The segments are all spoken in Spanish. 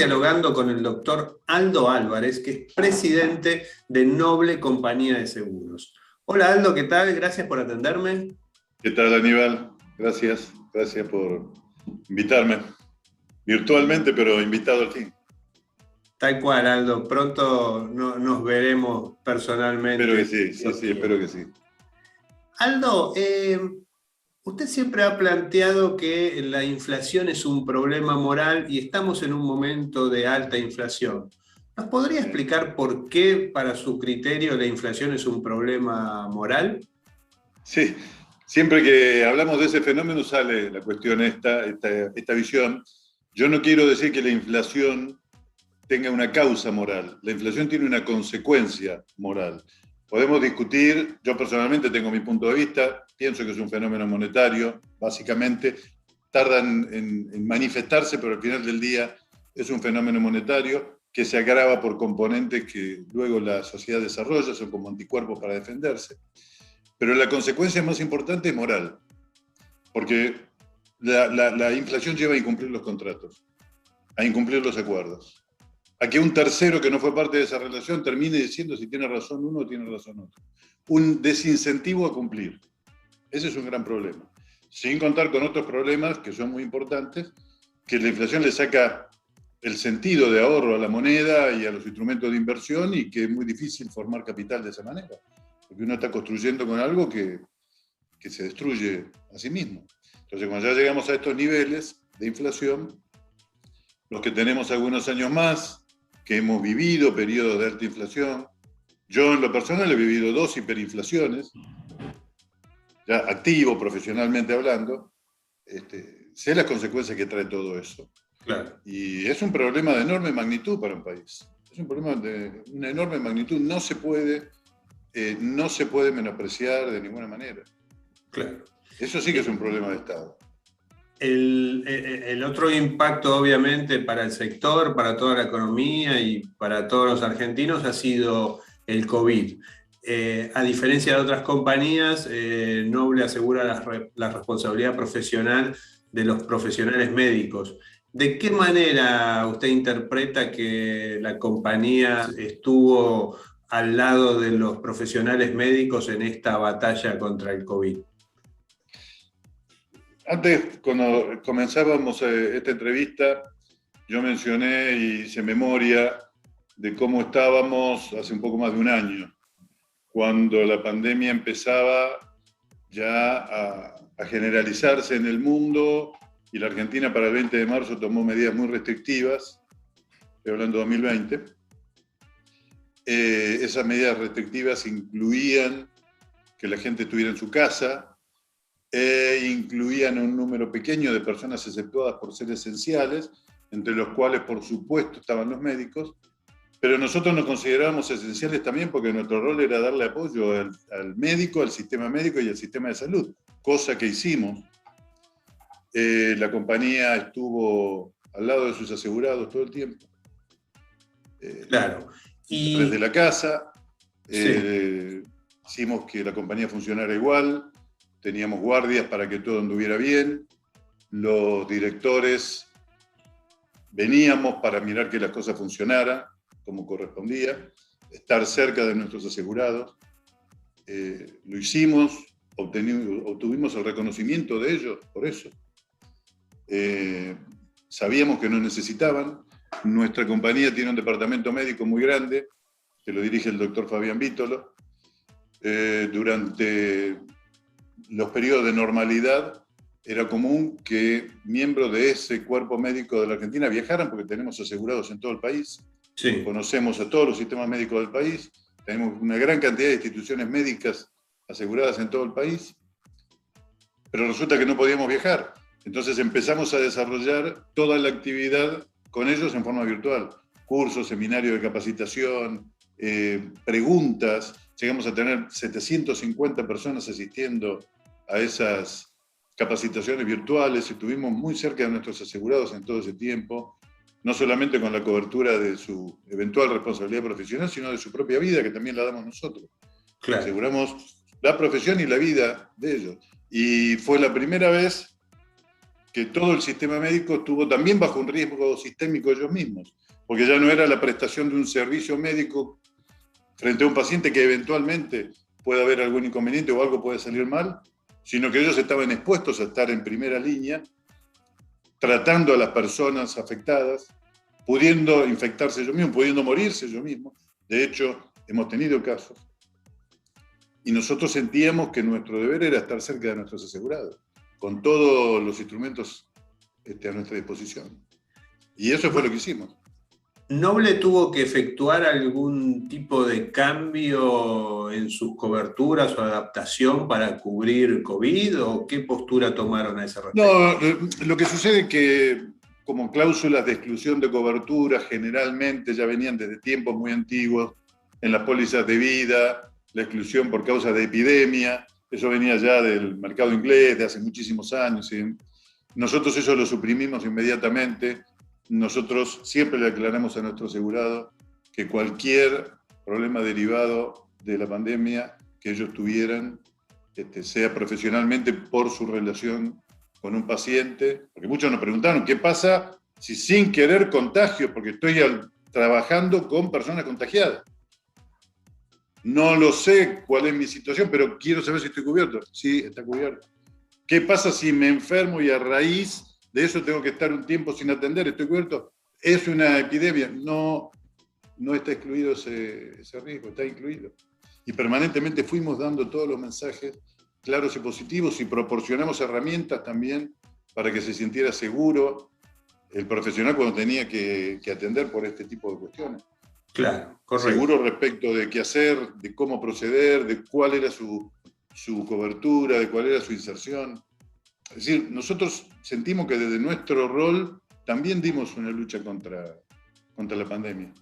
dialogando con el doctor Aldo Álvarez, que es presidente de Noble Compañía de Seguros. Hola Aldo, ¿qué tal? Gracias por atenderme. ¿Qué tal, Aníbal? Gracias por invitarme. Virtualmente, pero invitado al fin. Tal cual, Aldo. Pronto nos veremos Espero que personalmente. sí, sí, espero que sí. Aldo, usted siempre ha planteado que la inflación es un problema moral y estamos en un momento de alta inflación. ¿Nos podría explicar por qué, para su criterio, la inflación es un problema moral? Sí, siempre que hablamos de ese fenómeno sale la cuestión esta visión. Yo no quiero decir que la inflación tenga una causa moral. La inflación tiene una consecuencia moral. Podemos discutir, yo personalmente tengo mi punto de vista, pienso que es un fenómeno monetario, básicamente, tardan en manifestarse, pero al final del día es un fenómeno monetario que se agrava por componentes que luego la sociedad desarrolla, son como anticuerpos para defenderse. Pero la consecuencia más importante es moral, porque la inflación lleva a incumplir los contratos, a incumplir los acuerdos, a que un tercero que no fue parte de esa relación termine diciendo si tiene razón uno o tiene razón otro. Un desincentivo a cumplir. Ese es un gran problema. Sin contar con otros problemas que son muy importantes, que la inflación le saca el sentido de ahorro a la moneda y a los instrumentos de inversión y que es muy difícil formar capital de esa manera. Porque uno está construyendo con algo que se destruye a sí mismo. Entonces, cuando ya llegamos a estos niveles de inflación, los que tenemos algunos años más, que hemos vivido periodos de alta inflación. Yo en lo personal he vivido 2 hiperinflaciones, ya activo, profesionalmente hablando, sé las consecuencias que trae todo eso. Claro. Y es un problema de enorme magnitud para un país. Es un problema de una enorme magnitud, no se puede menospreciar de ninguna manera. Claro. Eso sí que es un problema de Estado. El otro impacto, obviamente, para el sector, para toda la economía y para todos los argentinos ha sido el COVID. A diferencia de otras compañías, Noble asegura la responsabilidad profesional de los profesionales médicos. ¿De qué manera usted interpreta que la compañía estuvo al lado de los profesionales médicos en esta batalla contra el COVID? Antes, cuando comenzábamos esta entrevista, yo mencioné y hice memoria de cómo estábamos hace un poco más de un año, cuando la pandemia empezaba ya a generalizarse en el mundo y la Argentina para el 20 de marzo tomó medidas muy restrictivas, estoy hablando de 2020. Esas medidas restrictivas incluían que la gente estuviera en su casa, incluían un número pequeño de personas exceptuadas por ser esenciales, entre los cuales por supuesto estaban los médicos, pero nosotros nos considerábamos esenciales también porque nuestro rol era darle apoyo al médico, al sistema médico y al sistema de salud, cosa que hicimos. La compañía estuvo al lado de sus asegurados todo el tiempo. Claro. Desde la casa, sí. hicimos que la compañía funcionara igual, teníamos guardias para que todo anduviera bien, los directores veníamos para mirar que las cosas funcionaran como correspondía, estar cerca de nuestros asegurados. Lo hicimos, obtuvimos el reconocimiento de ellos por eso. Sabíamos que nos necesitaban. Nuestra compañía tiene un departamento médico muy grande, que lo dirige el doctor Fabián Vítolo. Durante los periodos de normalidad era común que miembros de ese cuerpo médico de la Argentina viajaran porque tenemos asegurados en todo el país. Sí. Conocemos a todos los sistemas médicos del país, tenemos una gran cantidad de instituciones médicas aseguradas en todo el país, pero resulta que no podíamos viajar. Entonces empezamos a desarrollar toda la actividad con ellos en forma virtual. Cursos, seminarios de capacitación, preguntas. Llegamos a tener 750 personas asistiendo a esas capacitaciones virtuales. Estuvimos muy cerca de nuestros asegurados en todo ese tiempo, no solamente con la cobertura de su eventual responsabilidad profesional, sino de su propia vida, que también la damos nosotros. Claro. Aseguramos la profesión y la vida de ellos. Y fue la primera vez que todo el sistema médico estuvo también bajo un riesgo sistémico ellos mismos, porque ya no era la prestación de un servicio médico frente a un paciente que eventualmente puede haber algún inconveniente o algo puede salir mal, sino que ellos estaban expuestos a estar en primera línea, tratando a las personas afectadas, pudiendo infectarse ellos mismos, pudiendo morirse ellos mismos. De hecho, hemos tenido casos. Y nosotros sentíamos que nuestro deber era estar cerca de nuestros asegurados, con todos los instrumentos a nuestra disposición. Y eso fue lo que hicimos. ¿Noble tuvo que efectuar algún tipo de cambio en sus coberturas o adaptación para cubrir COVID o qué postura tomaron a ese respecto? No, lo que sucede es que como cláusulas de exclusión de cobertura generalmente ya venían desde tiempos muy antiguos en las pólizas de vida, la exclusión por causa de epidemia, eso venía ya del mercado inglés de hace muchísimos años. ¿Sí? Nosotros eso lo suprimimos inmediatamente. Nosotros siempre le aclaramos a nuestro asegurado que cualquier problema derivado de la pandemia que ellos tuvieran, sea profesionalmente por su relación con un paciente, porque muchos nos preguntaron, ¿qué pasa si sin querer contagio? Porque estoy trabajando con personas contagiadas. No lo sé cuál es mi situación, pero quiero saber si estoy cubierto. Sí, está cubierto. ¿Qué pasa si me enfermo y a raíz de eso tengo que estar un tiempo sin atender? ¿Estoy cubierto? ¿Es una epidemia? No, no está excluido ese riesgo, está incluido. Y permanentemente fuimos dando todos los mensajes claros y positivos y proporcionamos herramientas también para que se sintiera seguro el profesional cuando tenía que atender por este tipo de cuestiones. Claro, correcto. Seguro respecto de qué hacer, de cómo proceder, de cuál era su cobertura, de cuál era su inserción. Es decir, nosotros sentimos que desde nuestro rol también dimos una lucha contra la pandemia.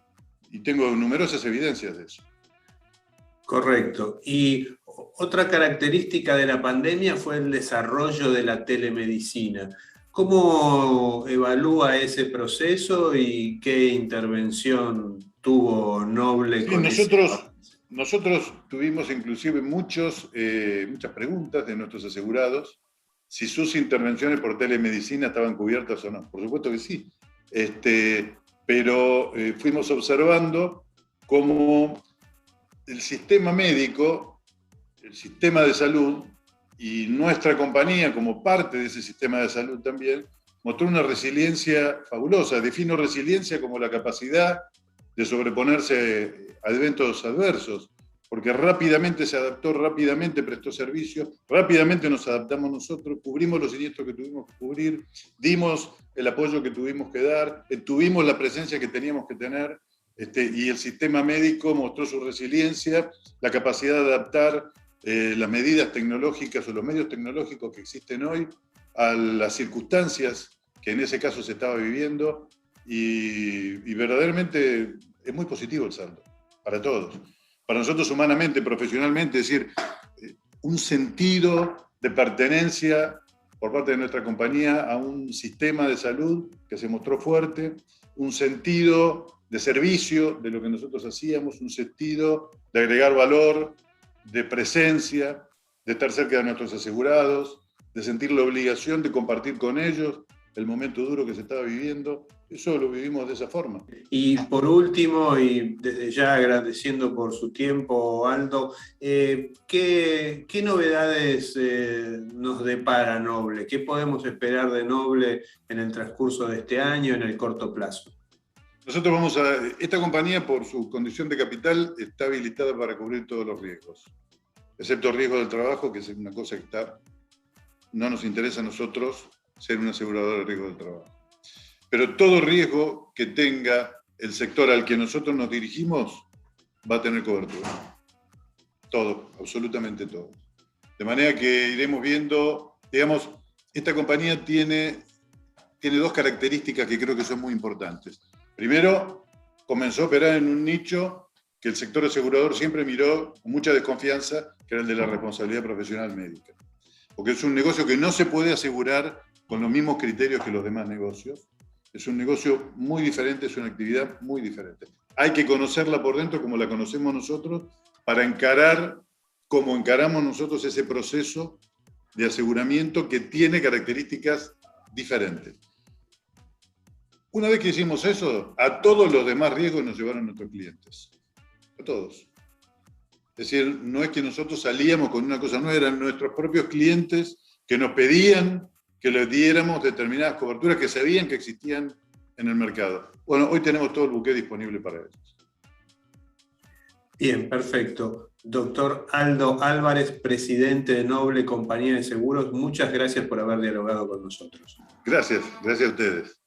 Y tengo numerosas evidencias de eso. Correcto. Y otra característica de la pandemia fue el desarrollo de la telemedicina. ¿Cómo evalúa ese proceso y qué intervención tuvo Noble con nosotros tuvimos inclusive muchas preguntas de nuestros asegurados si sus intervenciones por telemedicina estaban cubiertas o no. Por supuesto que sí. Pero fuimos observando cómo el sistema médico, el sistema de salud y nuestra compañía como parte de ese sistema de salud también, mostró una resiliencia fabulosa. Defino resiliencia como la capacidad de sobreponerse a eventos adversos, porque rápidamente se adaptó, rápidamente prestó servicio, rápidamente nos adaptamos nosotros, cubrimos los siniestros que tuvimos que cubrir, dimos el apoyo que tuvimos que dar, tuvimos la presencia que teníamos que tener, y el sistema médico mostró su resiliencia, la capacidad de adaptar las medidas tecnológicas o los medios tecnológicos que existen hoy a las circunstancias que en ese caso se estaba viviendo, y verdaderamente es muy positivo el saldo, para todos. Para nosotros humanamente, profesionalmente, es decir, un sentido de pertenencia por parte de nuestra compañía a un sistema de salud que se mostró fuerte, un sentido de servicio de lo que nosotros hacíamos, un sentido de agregar valor, de presencia, de estar cerca de nuestros asegurados, de sentir la obligación de compartir con ellos el momento duro que se estaba viviendo. Eso lo vivimos de esa forma. Y por último, y desde ya agradeciendo por su tiempo, Aldo, ¿qué novedades nos depara Noble? ¿Qué podemos esperar de Noble en el transcurso de este año, en el corto plazo? Nosotros esta compañía, por su condición de capital, está habilitada para cubrir todos los riesgos, excepto el riesgo del trabajo, que es una cosa que no nos interesa a nosotros ser un asegurador de riesgo del trabajo. Pero todo riesgo que tenga el sector al que nosotros nos dirigimos va a tener cobertura. Todo, absolutamente todo. De manera que iremos viendo, digamos, esta compañía tiene dos características que creo que son muy importantes. Primero, comenzó a operar en un nicho que el sector asegurador siempre miró con mucha desconfianza, que era el de la responsabilidad profesional médica. Porque es un negocio que no se puede asegurar con los mismos criterios que los demás negocios. Es un negocio muy diferente, es una actividad muy diferente. Hay que conocerla por dentro como la conocemos nosotros para encarar como encaramos nosotros ese proceso de aseguramiento que tiene características diferente. Una vez que hicimos eso, a todos los demás riesgos nos llevaron nuestros clientes. A todos. Es decir, no es que nosotros salíamos con una cosa, no, eran nuestros propios clientes que nos pedían que les diéramos determinadas coberturas que sabían que existían en el mercado. Bueno, hoy tenemos todo el buque disponible para ellos. Bien, perfecto. Doctor Aldo Álvarez, presidente de Noble Compañía de Seguros, muchas gracias por haber dialogado con nosotros. Gracias a ustedes.